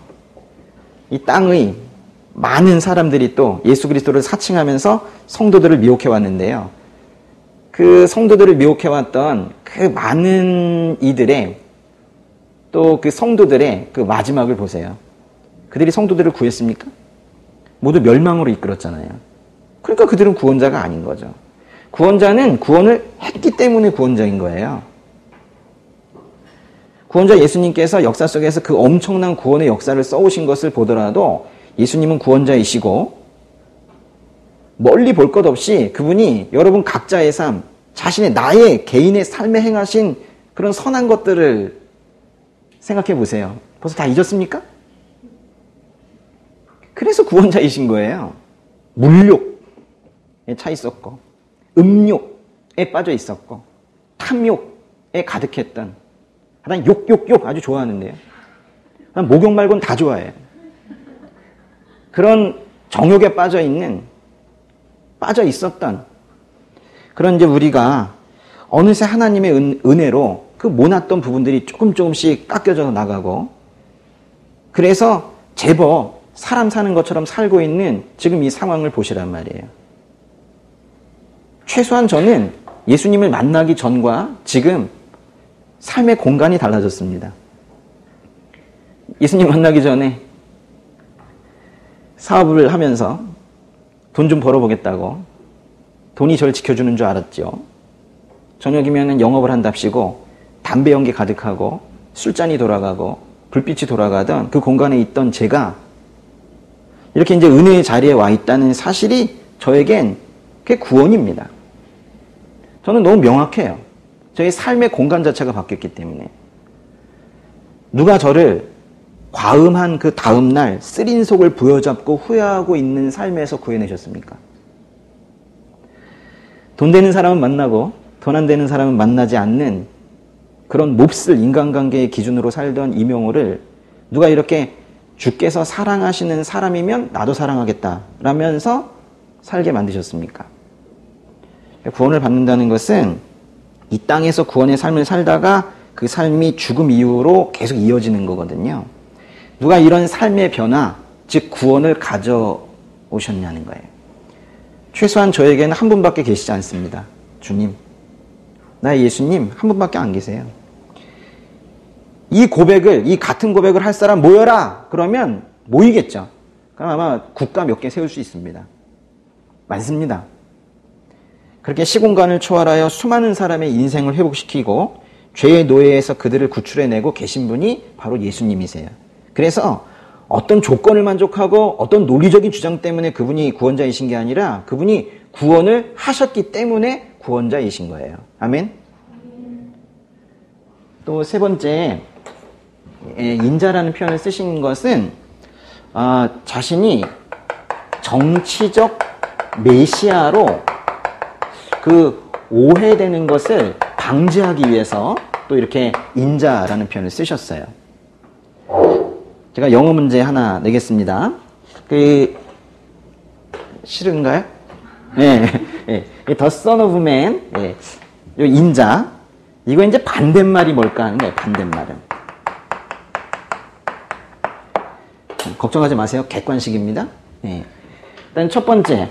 이 땅의 많은 사람들이 또 예수 그리스도를 사칭하면서 성도들을 미혹해 왔는데요. 그 성도들을 미혹해 왔던 그 많은 이들의 또 그 성도들의 그 마지막을 보세요. 그들이 성도들을 구했습니까? 모두 멸망으로 이끌었잖아요. 그러니까 그들은 구원자가 아닌 거죠. 구원자는 구원을 했기 때문에 구원자인 거예요. 구원자 예수님께서 역사 속에서 그 엄청난 구원의 역사를 써오신 것을 보더라도 예수님은 구원자이시고 멀리 볼 것 없이 그분이 여러분 각자의 삶, 자신의 나의 개인의 삶에 행하신 그런 선한 것들을 생각해 보세요. 벌써 다 잊었습니까? 그래서 구원자이신 거예요. 물욕에 차 있었고 음욕에 빠져 있었고 탐욕에 가득했던 난 욕 아주 좋아하는데요. 난 목욕 말고는 다 좋아해요. 그런 정욕에 빠져 있었던 그런 이제 우리가 어느새 하나님의 은혜로 그 모났던 부분들이 조금씩 깎여져 나가고 그래서 제법 사람 사는 것처럼 살고 있는 지금 이 상황을 보시란 말이에요. 최소한 저는 예수님을 만나기 전과 지금 삶의 공간이 달라졌습니다. 예수님 만나기 전에 사업을 하면서 돈 좀 벌어보겠다고 돈이 저를 지켜주는 줄 알았죠. 저녁이면 영업을 한답시고 담배 연기 가득하고 술잔이 돌아가고 불빛이 돌아가던 그 공간에 있던 제가 이렇게 이제 은혜의 자리에 와 있다는 사실이 저에겐 그게 구원입니다. 저는 너무 명확해요. 저의 삶의 공간 자체가 바뀌었기 때문에. 누가 저를 과음한 그 다음날 쓰린 속을 부여잡고 후회하고 있는 삶에서 구해내셨습니까? 돈 되는 사람은 만나고 돈 안 되는 사람은 만나지 않는 그런 몹쓸 인간관계의 기준으로 살던 이명호를 누가 이렇게 주께서 사랑하시는 사람이면 나도 사랑하겠다 라면서 살게 만드셨습니까? 구원을 받는다는 것은 이 땅에서 구원의 삶을 살다가 그 삶이 죽음 이후로 계속 이어지는 거거든요. 누가 이런 삶의 변화, 즉 구원을 가져오셨냐는 거예요. 최소한 저에게는 한 분밖에 계시지 않습니다. 주님, 나의 예수님 한 분밖에 안 계세요. 이 고백을, 이 같은 고백을 할 사람 모여라 그러면 모이겠죠. 그럼 아마 국가 몇 개 세울 수 있습니다. 많습니다. 그렇게 시공간을 초월하여 수많은 사람의 인생을 회복시키고 죄의 노예에서 그들을 구출해내고 계신 분이 바로 예수님이세요. 그래서 어떤 조건을 만족하고 어떤 논리적인 주장 때문에 그분이 구원자이신 게 아니라 그분이 구원을 하셨기 때문에 구원자이신 거예요. 아멘? 또 세 번째, 인자라는 표현을 쓰신 것은 자신이 정치적 메시아로 그 오해되는 것을 방지하기 위해서 또 이렇게 인자라는 표현을 쓰셨어요. 제가 영어 문제 하나 내겠습니다. 싫은가요? 네. The Son of Man. 네. 요 인자. 이거 이제 반대말이 뭘까 하는 거예요. 반대말은. 걱정하지 마세요. 객관식입니다. 네. 일단 첫 번째.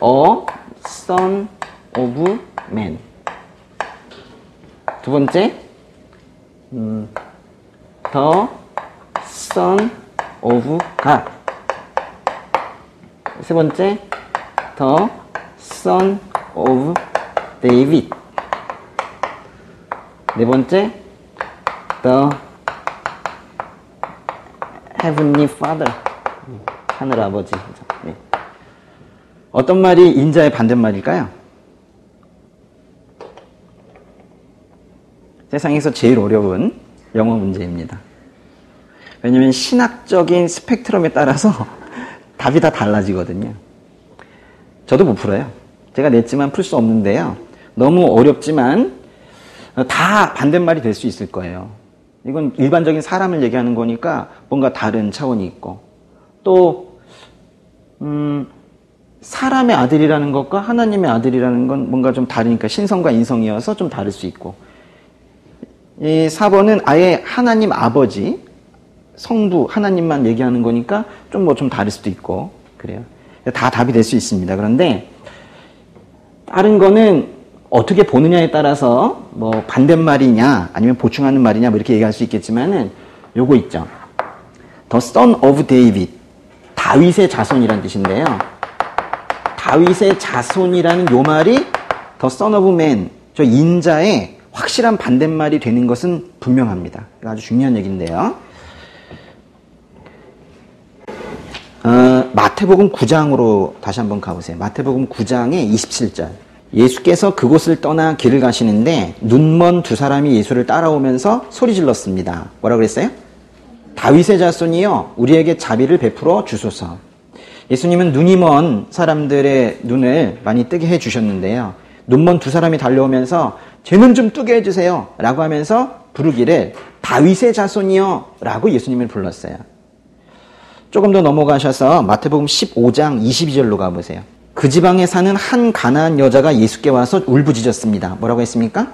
A Son of Man. 두 번째. The Son of God. 세 번째, The Son of David. 네 번째, The Heavenly Father. 하늘 아버지. 네. 어떤 말이 인자의 반대말일까요? 세상에서 제일 어려운 영어 문제입니다. 왜냐하면 신학적인 스펙트럼에 따라서 답이 다 달라지거든요. 저도 못 풀어요. 제가 냈지만 풀 수 없는데요. 너무 어렵지만 다 반대말이 될 수 있을 거예요. 이건 일반적인 사람을 얘기하는 거니까 뭔가 다른 차원이 있고 또 사람의 아들이라는 것과 하나님의 아들이라는 건 뭔가 좀 다르니까 신성과 인성이어서 좀 다를 수 있고 이 4번은 아예 하나님 아버지 성부 하나님만 얘기하는 거니까 좀 좀 다를 수도 있고 그래요. 다 답이 될 수 있습니다. 그런데 다른 거는 어떻게 보느냐에 따라서 뭐 반대말이냐 아니면 보충하는 말이냐 뭐 이렇게 얘기할 수 있겠지만은 요거 있죠. The Son of David. 다윗의 자손이란 뜻인데요. 다윗의 자손이라는 요 말이 The Son of Man, 저 인자의 확실한 반대말이 되는 것은 분명합니다. 아주 중요한 얘기인데요. 마태복음 9장으로 다시 한번 가보세요. 마태복음 9장의 27절. 예수께서 그곳을 떠나 길을 가시는데 눈먼 두 사람이 예수를 따라오면서 소리 질렀습니다. 뭐라고 그랬어요? 다윗의 자손이여 우리에게 자비를 베풀어 주소서. 예수님은 눈이 먼 사람들의 눈을 많이 뜨게 해주셨는데요. 눈먼 두 사람이 달려오면서 제 눈 좀 뜨게 해주세요 라고 하면서 부르기를 다윗의 자손이여 라고 예수님을 불렀어요. 조금 더 넘어가셔서 마태복음 15장 22절로 가보세요. 그 지방에 사는 한 가나안 여자가 예수께 와서 울부짖었습니다. 뭐라고 했습니까?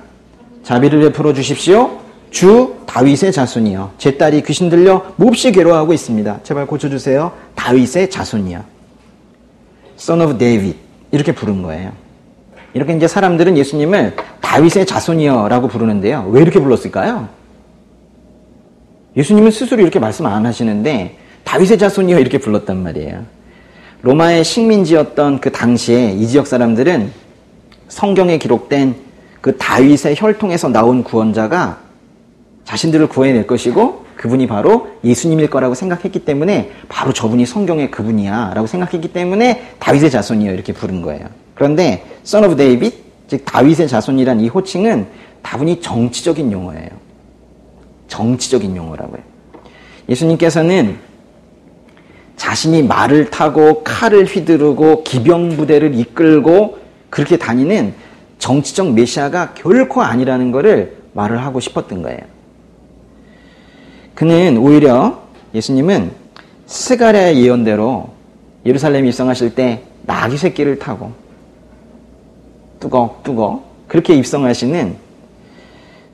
자비를 베풀어 주십시오. 주 다윗의 자손이여. 제 딸이 귀신 들려 몹시 괴로워하고 있습니다. 제발 고쳐주세요. 다윗의 자손이여. Son of David. 이렇게 부른 거예요. 이렇게 이제 사람들은 예수님을 다윗의 자손이여 라고 부르는데요. 왜 이렇게 불렀을까요? 예수님은 스스로 이렇게 말씀 안 하시는데 다윗의 자손이여 이렇게 불렀단 말이에요. 로마의 식민지였던 그 당시에 이 지역 사람들은 성경에 기록된 그 다윗의 혈통에서 나온 구원자가 자신들을 구해낼 것이고 그분이 바로 예수님일 거라고 생각했기 때문에 바로 저분이 성경의 그분이야 라고 생각했기 때문에 다윗의 자손이요 이렇게 부른 거예요. 그런데 Son of David, 즉 다윗의 자손이란 이 호칭은 다분히 정치적인 용어예요. 정치적인 용어라고요. 예수님께서는 자신이 말을 타고 칼을 휘두르고 기병부대를 이끌고 그렇게 다니는 정치적 메시아가 결코 아니라는 것을 말을 하고 싶었던 거예요. 그는 오히려 예수님은 스가랴의 예언대로 예루살렘에 입성하실 때 나귀 새끼를 타고 뚜걱뚜걱 그렇게 입성하시는,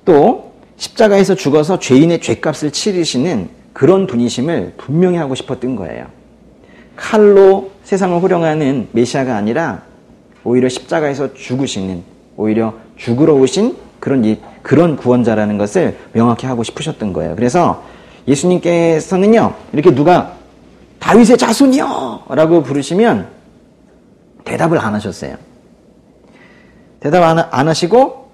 또 십자가에서 죽어서 죄인의 죄값을 치르시는 그런 분이심을 분명히 하고 싶었던 거예요. 칼로 세상을 호령하는 메시아가 아니라 오히려 십자가에서 죽으시는, 오히려 죽으러 오신 그런 구원자라는 것을 명확히 하고 싶으셨던 거예요. 그래서 예수님께서는요, 이렇게 누가 다윗의 자손이요 라고 부르시면 대답을 안 하셨어요. 대답 안 하시고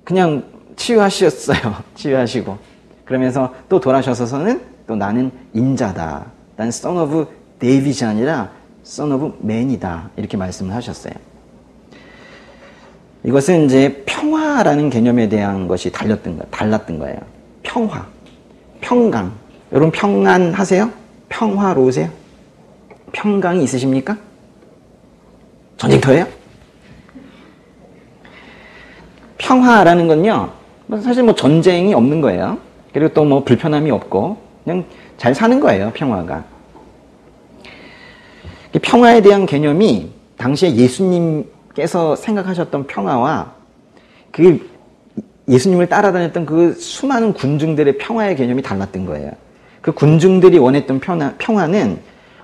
그냥 치유하셨어요. 치유하시고 그러면서 또 돌아셔서는 또 나는 인자다, 난 Son of David이 아니라 Son of Man이다 이렇게 말씀을 하셨어요. 이것은 이제 평화라는 개념에 대한 것이 달랐던 거예요. 평화, 평강. 여러분 평안하세요? 평화로우세요? 평강이 있으십니까? 전쟁터예요? 평화라는 건요, 사실 전쟁이 없는 거예요. 그리고 또 불편함이 없고 그냥 잘 사는 거예요, 평화가. 평화에 대한 개념이 당시에 예수님께서 생각하셨던 평화와 그 예수님을 따라다녔던 그 수많은 군중들의 평화의 개념이 달랐던 거예요. 그 군중들이 원했던 평화는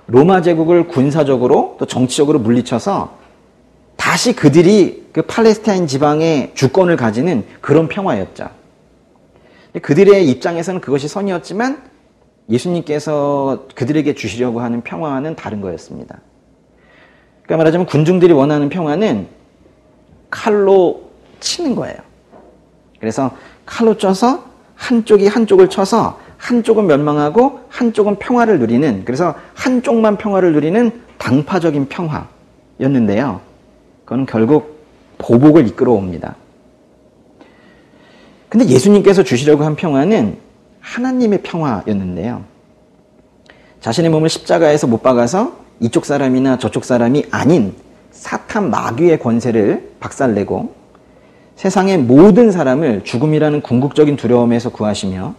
로마 제국을 군사적으로 또 정치적으로 물리쳐서 다시 그들이 그 팔레스타인 지방의 주권을 가지는 그런 평화였죠. 그들의 입장에서는 그것이 선이었지만 예수님께서 그들에게 주시려고 하는 평화와는 다른 거였습니다. 그러니까 말하자면 군중들이 원하는 평화는 칼로 치는 거예요. 그래서 칼로 쳐서 한쪽이 한쪽을 쳐서 한쪽은 멸망하고 한쪽은 평화를 누리는, 그래서 한쪽만 평화를 누리는 당파적인 평화였는데요. 그건 결국 보복을 이끌어옵니다. 근데 예수님께서 주시려고 한 평화는 하나님의 평화였는데요. 자신의 몸을 십자가에서 못 박아서 이쪽 사람이나 저쪽 사람이 아닌 사탄 마귀의 권세를 박살내고 세상의 모든 사람을 죽음이라는 궁극적인 두려움에서 구하시며,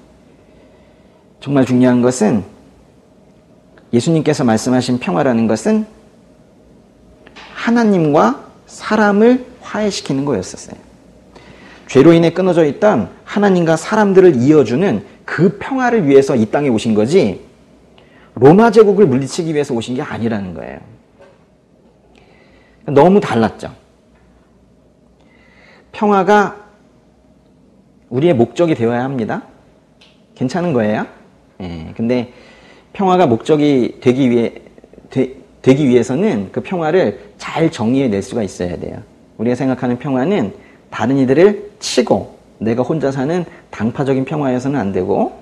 정말 중요한 것은 예수님께서 말씀하신 평화라는 것은 하나님과 사람을 화해시키는 거였었어요. 죄로 인해 끊어져 있던 하나님과 사람들을 이어주는 그 평화를 위해서 이 땅에 오신 거지 로마 제국을 물리치기 위해서 오신 게 아니라는 거예요. 너무 달랐죠. 평화가 우리의 목적이 되어야 합니다. 괜찮은 거예요. 근데 평화가 목적이 되기 위해서는 그 평화를 잘 정의해낼 수가 있어야 돼요. 우리가 생각하는 평화는 다른 이들을 치고 내가 혼자 사는 당파적인 평화여서는 안 되고,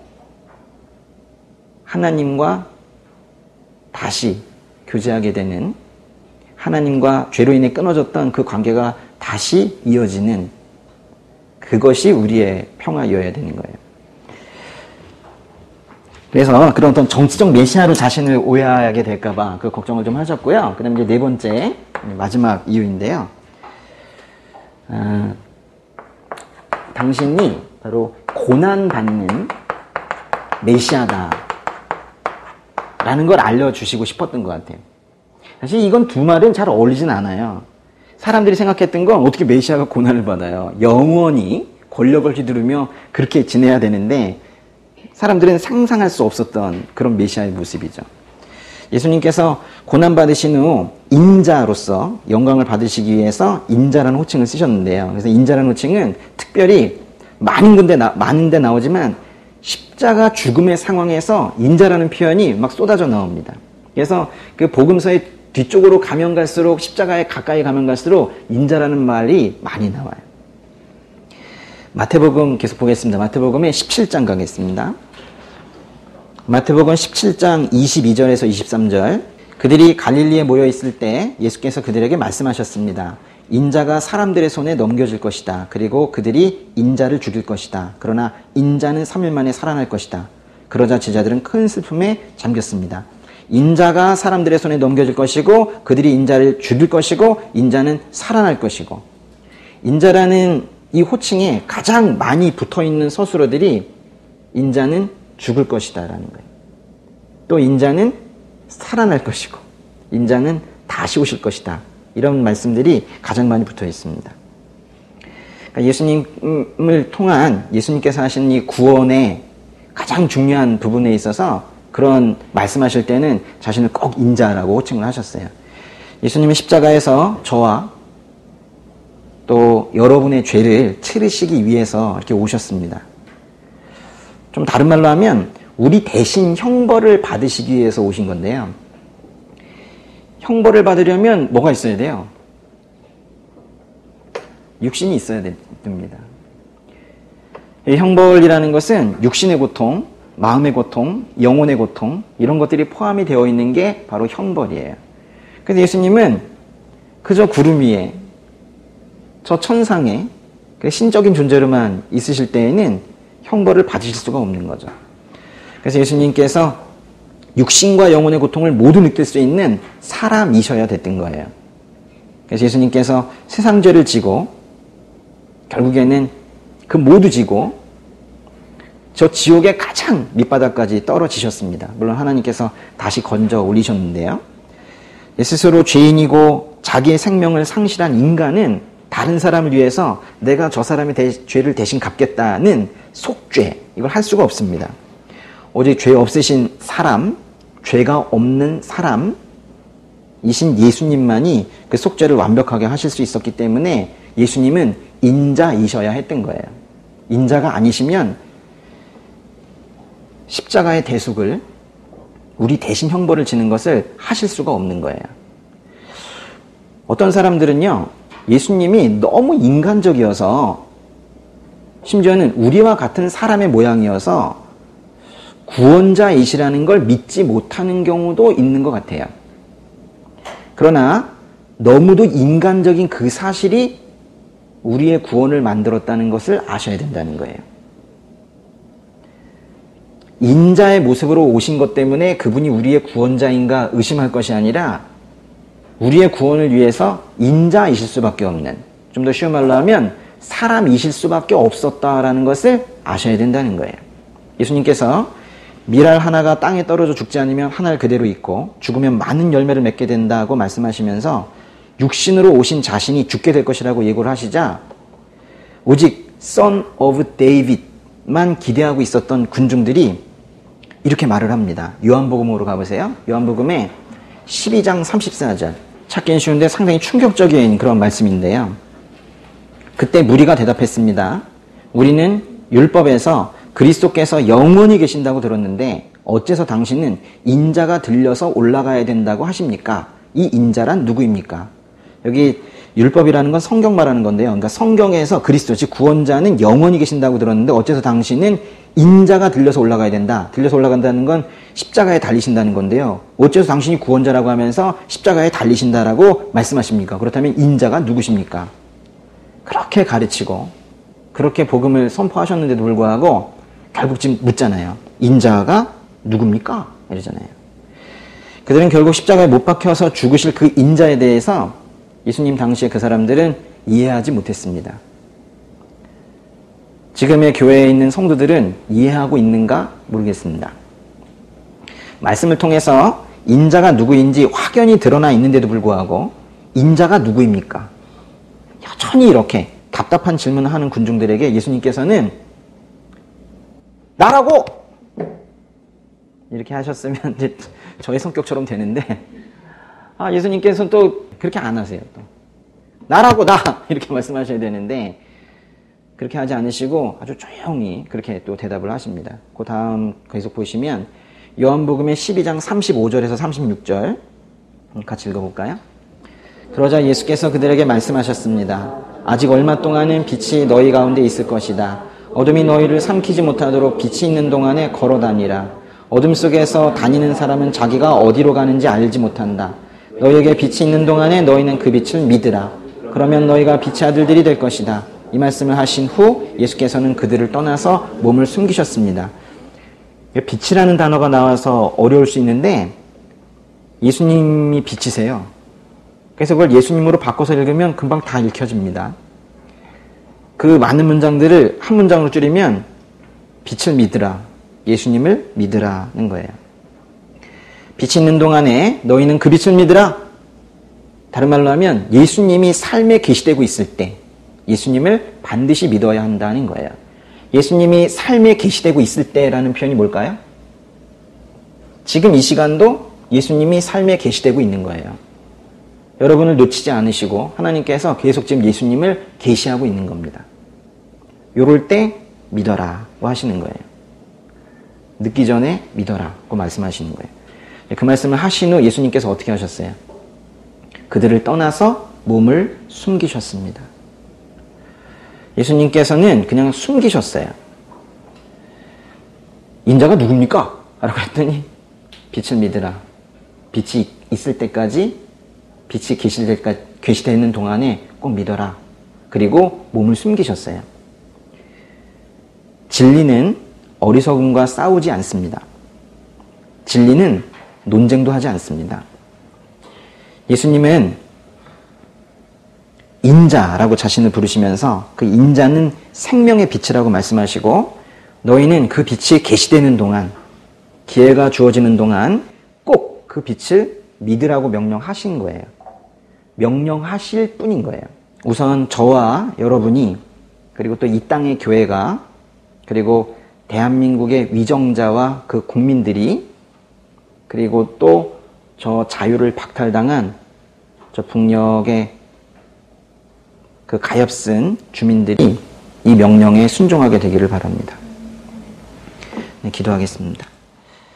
하나님과 다시 교제하게 되는, 하나님과 죄로 인해 끊어졌던 그 관계가 다시 이어지는, 그것이 우리의 평화여야 되는 거예요. 그래서 그런 어떤 정치적 메시아로 자신을 오해하게 될까봐 그 걱정을 좀 하셨고요. 그 다음에 이제 네 번째, 마지막 이유인데요. 당신이 바로 고난받는 메시아다 라는 걸 알려주시고 싶었던 것 같아요. 사실 이건 두 말은 잘 어울리진 않아요. 사람들이 생각했던 건 어떻게 메시아가 고난을 받아요. 영원히 권력을 휘두르며 그렇게 지내야 되는데 사람들은 상상할 수 없었던 그런 메시아의 모습이죠. 예수님께서 고난받으신 후 인자로서 영광을 받으시기 위해서 인자라는 호칭을 쓰셨는데요. 그래서 인자라는 호칭은 특별히 많은 데 나오지만 십자가 죽음의 상황에서 인자라는 표현이 막 쏟아져 나옵니다. 그래서 그 복음서의 뒤쪽으로 가면 갈수록 십자가에 가까이 가면 갈수록 인자라는 말이 많이 나와요. 마태복음 계속 보겠습니다. 마태복음의 17장 가겠습니다. 마태복음 17장 22절에서 23절. 그들이 갈릴리에 모여 있을 때 예수께서 그들에게 말씀하셨습니다. 인자가 사람들의 손에 넘겨질 것이다. 그리고 그들이 인자를 죽일 것이다. 그러나 인자는 3일 만에 살아날 것이다. 그러자 제자들은 큰 슬픔에 잠겼습니다. 인자가 사람들의 손에 넘겨질 것이고 그들이 인자를 죽일 것이고 인자는 살아날 것이고, 인자라는 이 호칭에 가장 많이 붙어있는 서술어들이 인자는 죽을 것이다 라는 거예요. 또 인자는 살아날 것이고 인자는 다시 오실 것이다, 이런 말씀들이 가장 많이 붙어 있습니다. 그러니까 예수님을 통한 예수님께서 하신 이 구원의 가장 중요한 부분에 있어서 그런 말씀하실 때는 자신을 꼭 인자라고 호칭을 하셨어요. 예수님은 십자가에서 저와 또 여러분의 죄를 치르시기 위해서 이렇게 오셨습니다. 좀 다른 말로 하면 우리 대신 형벌을 받으시기 위해서 오신 건데요. 형벌을 받으려면 뭐가 있어야 돼요? 육신이 있어야 됩니다. 이 형벌이라는 것은 육신의 고통, 마음의 고통, 영혼의 고통, 이런 것들이 포함이 되어 있는 게 바로 형벌이에요. 그래서 예수님은 그저 구름 위에 저 천상에 신적인 존재로만 있으실 때에는 형벌을 받으실 수가 없는 거죠. 그래서 예수님께서 육신과 영혼의 고통을 모두 느낄 수 있는 사람이셔야 됐던 거예요. 그래서 예수님께서 세상 죄를 지고 결국에는 그 모두 지고 저 지옥의 가장 밑바닥까지 떨어지셨습니다. 물론 하나님께서 다시 건져 올리셨는데요. 스스로 죄인이고 자기의 생명을 상실한 인간은 다른 사람을 위해서 내가 저 사람의 죄를 대신 갚겠다는 속죄, 이걸 할 수가 없습니다. 오직 죄 없으신 사람, 죄가 없는 사람이신 예수님만이 그 속죄를 완벽하게 하실 수 있었기 때문에 예수님은 인자이셔야 했던 거예요. 인자가 아니시면 십자가의 대속을, 우리 대신 형벌을 지는 것을 하실 수가 없는 거예요. 어떤 사람들은요, 예수님이 너무 인간적이어서, 심지어는 우리와 같은 사람의 모양이어서 구원자이시라는 걸 믿지 못하는 경우도 있는 것 같아요. 그러나 너무도 인간적인 그 사실이 우리의 구원을 만들었다는 것을 아셔야 된다는 거예요. 인자의 모습으로 오신 것 때문에 그분이 우리의 구원자인가 의심할 것이 아니라 우리의 구원을 위해서 인자이실 수밖에 없는, 좀 더 쉬운 말로 하면 사람이실 수밖에 없었다라는 것을 아셔야 된다는 거예요. 예수님께서 밀알 하나가 땅에 떨어져 죽지 않으면 한 알 그대로 있고 죽으면 많은 열매를 맺게 된다고 말씀하시면서 육신으로 오신 자신이 죽게 될 것이라고 예고를 하시자 오직 Son of David만 기대하고 있었던 군중들이 이렇게 말을 합니다. 요한복음으로 가보세요. 요한복음의 12장 34절. 찾기는 쉬운데 상당히 충격적인 그런 말씀인데요. 그때 무리가 대답했습니다. 우리는 율법에서 그리스도께서 영원히 계신다고 들었는데 어째서 당신은 인자가 들려서 올라가야 된다고 하십니까? 이 인자란 누구입니까? 여기 율법이라는 건 성경 말하는 건데요. 그러니까 성경에서 그리스도, 즉 구원자는 영원히 계신다고 들었는데 어째서 당신은 인자가 들려서 올라가야 된다. 들려서 올라간다는 건 십자가에 달리신다는 건데요. 어째서 당신이 구원자라고 하면서 십자가에 달리신다라고 말씀하십니까? 그렇다면 인자가 누구십니까? 그렇게 가르치고 그렇게 복음을 선포하셨는데도 불구하고 결국 지금 묻잖아요. 인자가 누굽니까? 이러잖아요. 그들은 결국 십자가에 못 박혀서 죽으실 그 인자에 대해서 예수님 당시에 그 사람들은 이해하지 못했습니다. 지금의 교회에 있는 성도들은 이해하고 있는가 모르겠습니다. 말씀을 통해서 인자가 누구인지 확연히 드러나 있는데도 불구하고 인자가 누구입니까? 여전히 이렇게 답답한 질문을 하는 군중들에게 예수님께서는 나라고! 이렇게 하셨으면 이제 저의 성격처럼 되는데 예수님께서는 또 그렇게 안 하세요. 또 나라고 나! 이렇게 말씀하셔야 되는데 그렇게 하지 않으시고 아주 조용히 그렇게 또 대답을 하십니다. 그 다음 계속 보시면 요한복음의 12장 35절에서 36절 같이 읽어볼까요? 그러자 예수께서 그들에게 말씀하셨습니다. 아직 얼마 동안은 빛이 너희 가운데 있을 것이다. 어둠이 너희를 삼키지 못하도록 빛이 있는 동안에 걸어 다니라. 어둠 속에서 다니는 사람은 자기가 어디로 가는지 알지 못한다. 너희에게 빛이 있는 동안에 너희는 그 빛을 믿으라. 그러면 너희가 빛의 아들들이 될 것이다. 이 말씀을 하신 후 예수께서는 그들을 떠나서 몸을 숨기셨습니다. 빛이라는 단어가 나와서 어려울 수 있는데 예수님이 빛이세요. 그래서 그걸 예수님으로 바꿔서 읽으면 금방 다 읽혀집니다. 그 많은 문장들을 한 문장으로 줄이면 빛을 믿으라, 예수님을 믿으라는 거예요. 빛이 있는 동안에 너희는 그 빛을 믿으라. 다른 말로 하면 예수님이 삶에 계시되고 있을 때 예수님을 반드시 믿어야 한다는 거예요. 예수님이 삶에 계시되고 있을 때라는 표현이 뭘까요? 지금 이 시간도 예수님이 삶에 계시되고 있는 거예요. 여러분을 놓치지 않으시고 하나님께서 계속 지금 예수님을 계시하고 있는 겁니다. 요럴 때 믿어라고 하시는 거예요. 늦기 전에 믿어라고 말씀하시는 거예요. 그 말씀을 하신 후 예수님께서 어떻게 하셨어요? 그들을 떠나서 몸을 숨기셨습니다. 예수님께서는 그냥 숨기셨어요. 인자가 누굽니까? 라고 했더니 빛을 믿으라. 빛이 있을 때까지, 빛이 계시되는 동안에 꼭 믿어라. 그리고 몸을 숨기셨어요. 진리는 어리석음과 싸우지 않습니다. 진리는 논쟁도 하지 않습니다. 예수님은 인자라고 자신을 부르시면서 그 인자는 생명의 빛이라고 말씀하시고 너희는 그 빛이 계시되는 동안, 기회가 주어지는 동안 꼭 그 빛을 믿으라고 명령하신 거예요. 명령하실 뿐인 거예요. 우선 저와 여러분이, 그리고 또 이 땅의 교회가, 그리고 대한민국의 위정자와 그 국민들이, 그리고 또 저 자유를 박탈당한 저 북녘의 그 가엾은 주민들이 이 명령에 순종하게 되기를 바랍니다. 네, 기도하겠습니다.